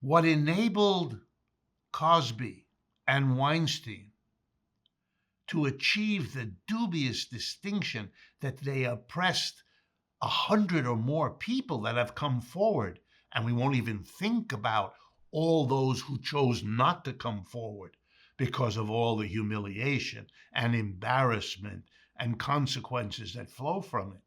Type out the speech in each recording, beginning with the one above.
What enabled Cosby and Weinstein to achieve the dubious distinction that they oppressed 100 or more people that have come forward, and we won't even think about all those who chose not to come forward because of all the humiliation and embarrassment and consequences that flow from it.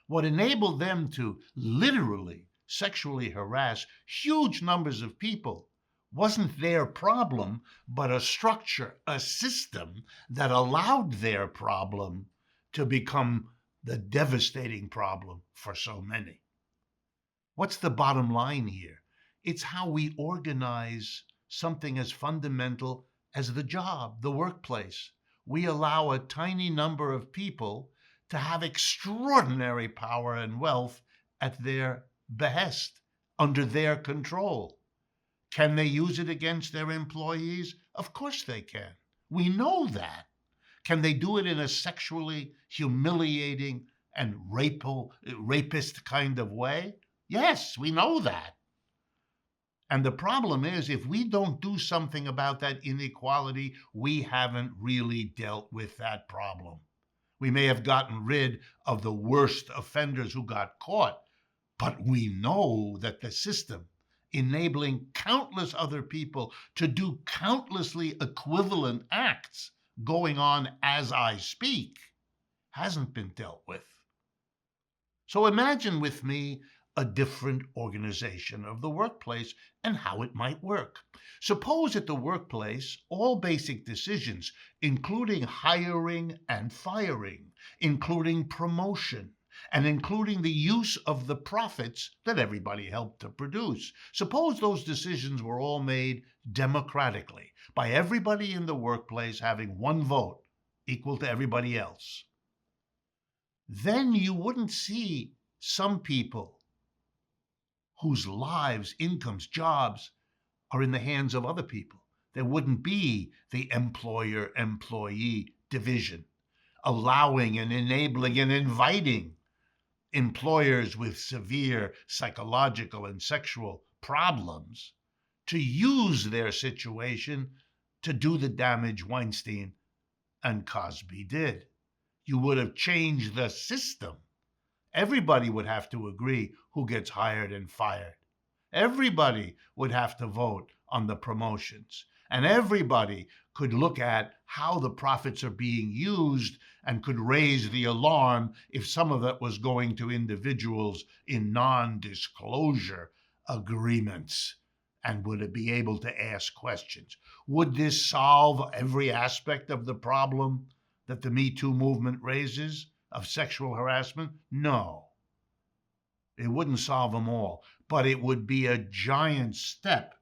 What enabled them to literally sexually harass huge numbers of people wasn't their problem, but a structure, a system that allowed their problem to become the devastating problem for so many. What's the bottom line here? It's how we organize something as fundamental as the job, the workplace. We allow a tiny number of people to have extraordinary power and wealth at their behest, under their control. Can they use it against their employees? Of course they can. We know that. Can they do it in a sexually humiliating and rapist kind of way? Yes, we know that. And the problem is, if we don't do something about that inequality, we haven't really dealt with that problem. We may have gotten rid of the worst offenders who got caught, but we know that the system, enabling countless other people to do countlessly equivalent acts going on as I speak, hasn't been dealt with. So imagine with me a different organization of the workplace and how it might work. Suppose at the workplace, all basic decisions, including hiring and firing, including promotion, and including the use of the profits that everybody helped to produce. Suppose those decisions were all made democratically by everybody in the workplace having one vote equal to everybody else. Then you wouldn't see some people whose lives, incomes, jobs are in the hands of other people. There wouldn't be the employer-employee division, allowing and enabling and inviting employers with severe psychological and sexual problems to use their situation to do the damage Weinstein and Cosby did. You would have changed the system. Everybody would have to agree who gets hired and fired. Everybody would have to vote on the promotions. And everybody could look at how the profits are being used and could raise the alarm if some of that was going to individuals in non-disclosure agreements, and would it be able to ask questions. Would this solve every aspect of the problem that the Me Too movement raises of sexual harassment? No. It wouldn't solve them all, but it would be a giant step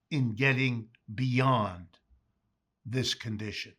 in getting beyond this condition.